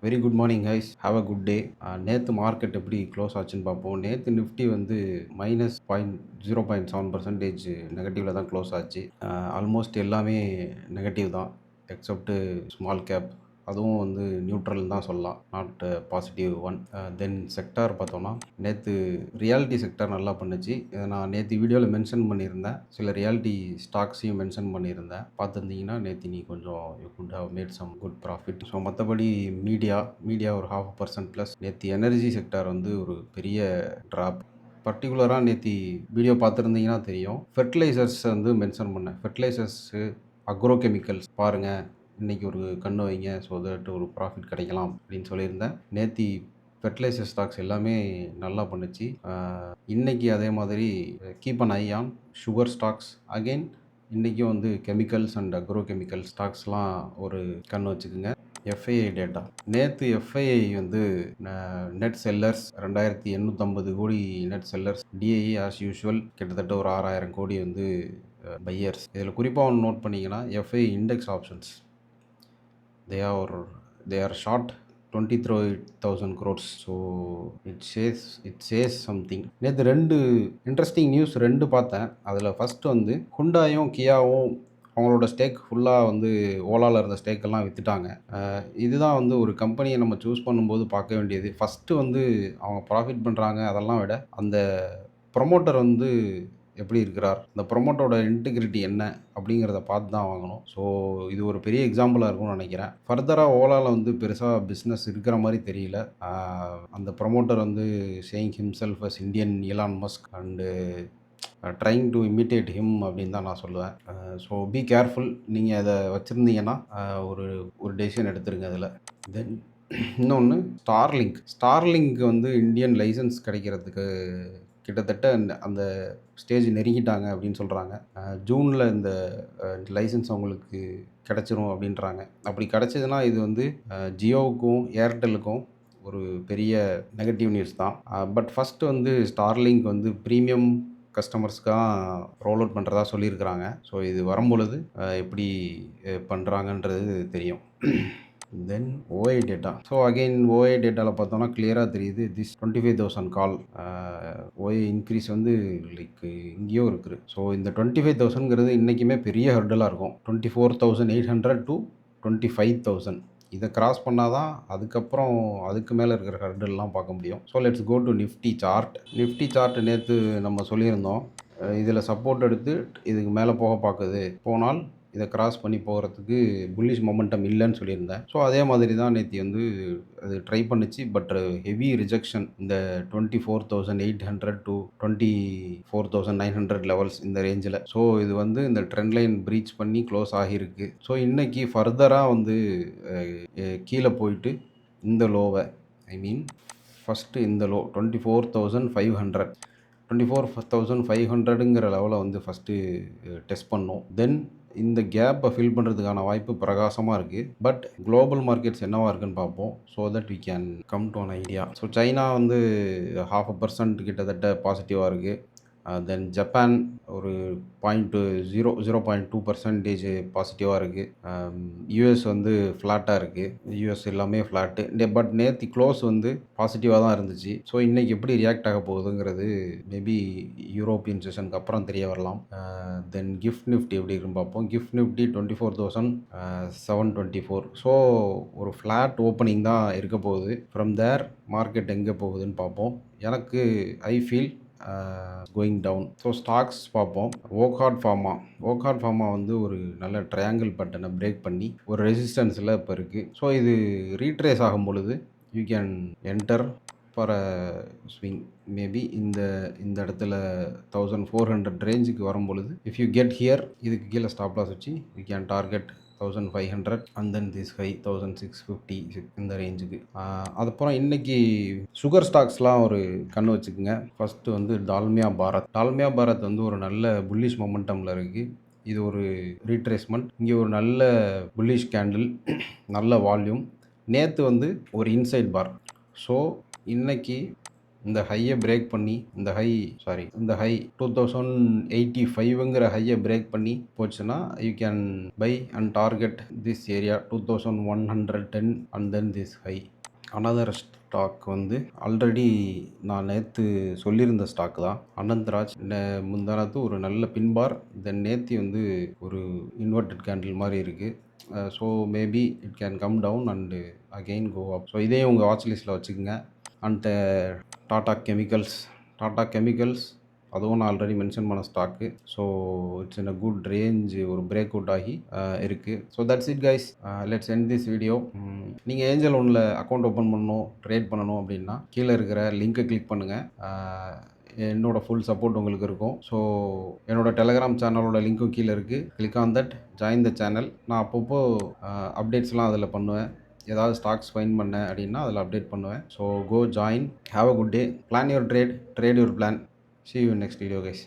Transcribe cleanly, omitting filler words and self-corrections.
Very good morning guys. Have a good டே. நேற்று market எப்படி close ஆச்சுன்னு பார்ப்போம். நேற்று நிஃப்டி வந்து -0.7% நெகட்டிவ்ல தான் க்ளோஸ் ஆச்சு. ஆல்மோஸ்ட் எல்லாமே நெகட்டிவ் தான் எக்ஸப்ட் ஸ்மால் கேப். அதுவும் வந்து நியூட்ரல் தான் சொல்லலாம், not positive one. Then sector பார்த்தோன்னா நேற்று ரியாலிட்டி செக்டார் நல்லா பண்ணுச்சு. இதை நான் நேற்று வீடியோவில் மென்ஷன் பண்ணியிருந்தேன். சில ரியாலிட்டி ஸ்டாக்ஸையும் மென்ஷன் பண்ணியிருந்தேன். பார்த்துருந்தீங்கன்னா நேற்று நீ கொஞ்சம் you could have made some good profit. So மற்றபடி மீடியா ஒரு 0.5% ப்ளஸ். நேற்று எனர்ஜி செக்டார் வந்து ஒரு பெரிய ட்ராப். பர்டிகுலராக நேற்று வீடியோ பார்த்துருந்தீங்கன்னா தெரியும், ஃபெர்டிலைசர்ஸ் வந்து மென்ஷன் பண்ணேன். ஃபெர்டிலைசர்ஸு, அக்ரோ கெமிக்கல்ஸ் பாருங்கள், இன்றைக்கி ஒரு கண்ணு வைங்க, ஸோ தட் ஒரு ப்ராஃபிட் கிடைக்கலாம் அப்படின்னு சொல்லியிருந்தேன். நேற்று ஃபெர்டிலைசர் ஸ்டாக்ஸ் எல்லாமே நல்லா பண்ணுச்சு. இன்றைக்கி அதே மாதிரி keep an I on sugar stocks. Again இன்றைக்கும் வந்து கெமிக்கல்ஸ் அண்ட் அக்ரோ கெமிக்கல் ஸ்டாக்ஸ்லாம் ஒரு கண் வச்சுக்குங்க. எஃப்ஐஐ டேட்டா நேற்று எஃப்ஐஐ வந்து நெட் செல்லர்ஸ் 2850 கோடி net sellers. DIE as usual கிட்டத்தட்ட ஒரு 6000 கோடி வந்து பையர்ஸ். இதில் குறிப்பாக ஒன்று நோட் பண்ணிங்கன்னா, FII index options they are short 23,000 crores. So it says something. நேற்று ரெண்டு இன்ட்ரெஸ்டிங் நியூஸ் பார்த்தேன். அதில் ஃபஸ்ட்டு வந்து ஹுண்டாயும் கியாவும் அவங்களோட ஸ்டேக் ஃபுல்லாக வந்து ஓலாவில் இருந்த ஸ்டேக்கெல்லாம் விற்றுட்டாங்க. இதுதான் வந்து ஒரு கம்பெனியை நம்ம சூஸ் பண்ணும்போது பார்க்க வேண்டியது. ஃபஸ்ட்டு வந்து அவங்க ப்ராஃபிட் பண்ணுறாங்க அதெல்லாம் விட, அந்த ப்ரொமோட்டர் வந்து எப்படி இருக்கிறார், இந்த ப்ரொமோட்டரோட இன்டிகிரிட்டி என்ன அப்படிங்கிறத பார்த்து தான் வாங்கணும். ஸோ இது ஒரு பெரிய எக்ஸாம்பிளாக இருக்கும்னு நினைக்கிறேன். ஃபர்தராக ஓலாவில் வந்து பெருசாக பிஸ்னஸ் இருக்கிற மாதிரி தெரியல. அந்த ப்ரொமோட்டர் வந்து saying himself as Indian Elon Musk and trying to imitate him அப்படின்னு தான் நான் சொல்லுவேன். So be careful. நீங்கள் அதை வச்சுருந்தீங்கன்னா ஒரு ஒரு டெசிஷன் எடுத்துருங்க அதில். தென் இன்னொன்று ஸ்டார்லிங்க் வந்து இந்தியன் லைசன்ஸ் கிடைக்கிறதுக்கு கிட்டத்தட்ட அந்த ஸ்டேஜ் நெருங்கிட்டாங்க அப்படின்னு சொல்கிறாங்க. ஜூனில் இந்த லைசன்ஸ் அவங்களுக்கு கிடச்சிரும் அப்படின்றாங்க. அப்படி கிடச்சிதுன்னா இது வந்து ஜியோவுக்கும் ஏர்டெல்லுக்கும் ஒரு பெரிய நெகட்டிவ் நியூஸ் தான். பட் ஃபஸ்ட்டு வந்து ஸ்டார்லிங்க் வந்து ப்ரீமியம் கஸ்டமர்ஸ்க்காக ரோல் அவுட் பண்ணுறதா சொல்லியிருக்கிறாங்க. ஸோ இது வரும்பொழுது எப்படி பண்ணுறாங்கன்றது தெரியும். Then OI data. So again OI டேட்டாவில் பார்த்தோன்னா கிளியராக தெரியுது, திஸ் 25,000 கால் ஓஐ இன்க்ரீஸ் வந்து லைக் இங்கேயோ இருக்குது. ஸோ இந்த 25,000ங்கிறது இன்றைக்குமே பெரிய ஹர்டலாக இருக்கும். 24,800 to 25,000 இதை கிராஸ் பண்ணால் தான் அதுக்கப்புறம் அதுக்கு மேலே இருக்கிற ஹர்டல்லாம் பார்க்க முடியும். So let's go to Nifty chart. நேற்று நம்ம சொல்லியிருந்தோம், இதில் சப்போர்ட் எடுத்து இதுக்கு மேலே போனால் இதை கிராஸ் பண்ணி போகிறதுக்கு புல்லிஷ் மொமெண்டம் இல்லைன்னு சொல்லியிருந்தேன். ஸோ அதே மாதிரி தான் நேற்று வந்து அது ட்ரை பண்ணிச்சு. பட் ஹெவி ரிஜெக்ஷன் இந்த 24,800 to 24,900 லெவல்ஸ் இந்த ரேஞ்சில். ஸோ இது வந்து இந்த ட்ரெண்ட் லைன் ப்ரீச் பண்ணி க்ளோஸ் ஆகியிருக்கு. ஸோ இன்றைக்கி ஃபர்தராக வந்து கீழே போயிட்டு இந்த லோவை ஃபஸ்ட்டு இந்த லோ 24,500ங்கிற லெவலை வந்து ஃபஸ்ட்டு டெஸ்ட் பண்ணோம். தென் இந்த கேப்பை ஃபில் பண்ணுறதுக்கான வாய்ப்பு பிரகாசமாக இருக்குது. பட் குளோபல் மார்க்கெட்ஸ் என்னவாக இருக்குன்னு பார்ப்போம், so that we can come to an idea. So China வந்து 0.5% கிட்டத்தட்ட பாசிட்டிவாக இருக்குது. தென் ஜப்பான் ஒரு 0.2% பாசிட்டிவாக இருக்குது. யூஎஸ் வந்து ஃப்ளாட்டாக இருக்குது. யூஎஸ் எல்லாமே ஃப்ளாட்டு. பட் நேற்று க்ளோஸ் வந்து பாசிட்டிவாக தான் இருந்துச்சு. ஸோ இன்றைக்கி எப்படி ரியாக்ட் ஆக போகுதுங்கிறது மேபி யூரோப்பியன் செஷனுக்கு அப்புறம் தெரிய வரலாம். தென் கிஃப்ட் நிஃப்டி எப்படி இருக்குன்னு பார்ப்போம். Gift Nifty 24,724. ஸோ ஒரு ஃப்ளாட் ஓப்பனிங் தான் இருக்க போகுது. ஃப்ரம் தேர் மார்க்கெட் எங்கே போகுதுன்னு பார்ப்போம். எனக்கு I feel going down. So stocks பார்ப்போம். வோக்ஹார்ட் ஃபார்மா வந்து ஒரு நல்ல ட்ரையாங்கிள் பட்டனை பிரேக் பண்ணி ஒரு ரெசிஸ்டன்ஸில் இப்போ இருக்குது. ஸோ இது ரீட்ரேஸ் ஆகும் பொழுது you can enter for a swing. Maybe இந்த இடத்துல 1400 ரேஞ்சுக்கு வரும் பொழுது இஃப் யூ கெட் ஹியர், இதுக்கு கீழே ஸ்டாப் லாஸ் வச்சு you can target 1,500 and then this high 1,650 இந்த ரேஞ்சுக்கு. அதுக்கப்புறம் இன்றைக்கி சுகர் ஸ்டாக்ஸ்லாம் ஒரு கண்ணு வச்சுக்கோங்க. ஃபஸ்ட்டு வந்து டால்மியா பாரத் வந்து ஒரு நல்ல புல்லிஷ் மொமெண்டமில் இருக்குது. இது ஒரு ரீட்ரேஸ்மெண்ட். இங்கே ஒரு நல்ல புல்லிஷ் கேண்டில், நல்ல வால்யூம். நேற்று வந்து ஒரு இன்சைட் பார். ஸோ இன்றைக்கி இந்த ஹையை பிரேக் பண்ணி இந்த ஹை 2085ங்கிற ஹையை பிரேக் பண்ணி போச்சுன்னா you can buy and target this area 2110 and then this high. Another stock வந்து ஆல்ரெடி நான் நேற்று சொல்லியிருந்த ஸ்டாக் தான். அனந்த்ராஜ் முந்தானத்து ஒரு நல்ல பின்பார், தென் நேத்தி வந்து ஒரு இன்வெர்டட் கேண்டில் மாதிரி இருக்குது. So maybe it can come down and again go up. So இதையும் உங்கள் வாட்ச் லிஸ்ட்டில் வச்சுக்கோங்க. அண்ட் டாடா கெமிக்கல்ஸ் அதுவும் நான் ஆல்ரெடி மென்ஷன் பண்ண stock. So it's in a good range, ஒரு பிரேக் அவுட் ஆகி இருக்குது. So that's it guys, let's end this video. நீங்கள் ஏஞ்சல் ஒன்றில் அக்கௌண்ட் ஓப்பன் பண்ணணும், ட்ரேட் பண்ணணும் அப்படின்னா கீழே இருக்கிற லிங்க்கை கிளிக் பண்ணுங்கள். என்னோடய ஃபுல் சப்போர்ட் உங்களுக்கு இருக்கும். ஸோ என்னோடய டெலகிராம் சேனலோட லிங்க்கும் கீழே இருக்குது. Click on that, join the channel. நான் அப்பப்போ அப்டேட்ஸ்லாம் அதில் பண்ணுவேன். ஏதாவது ஸ்டாக்ஸ் ஃபைன் பண்ணேன் அப்படின்னா அதில் அப்டேட் பண்ணுவேன். So go join. Have a good day. Plan your trade your plan. See you in next video guys.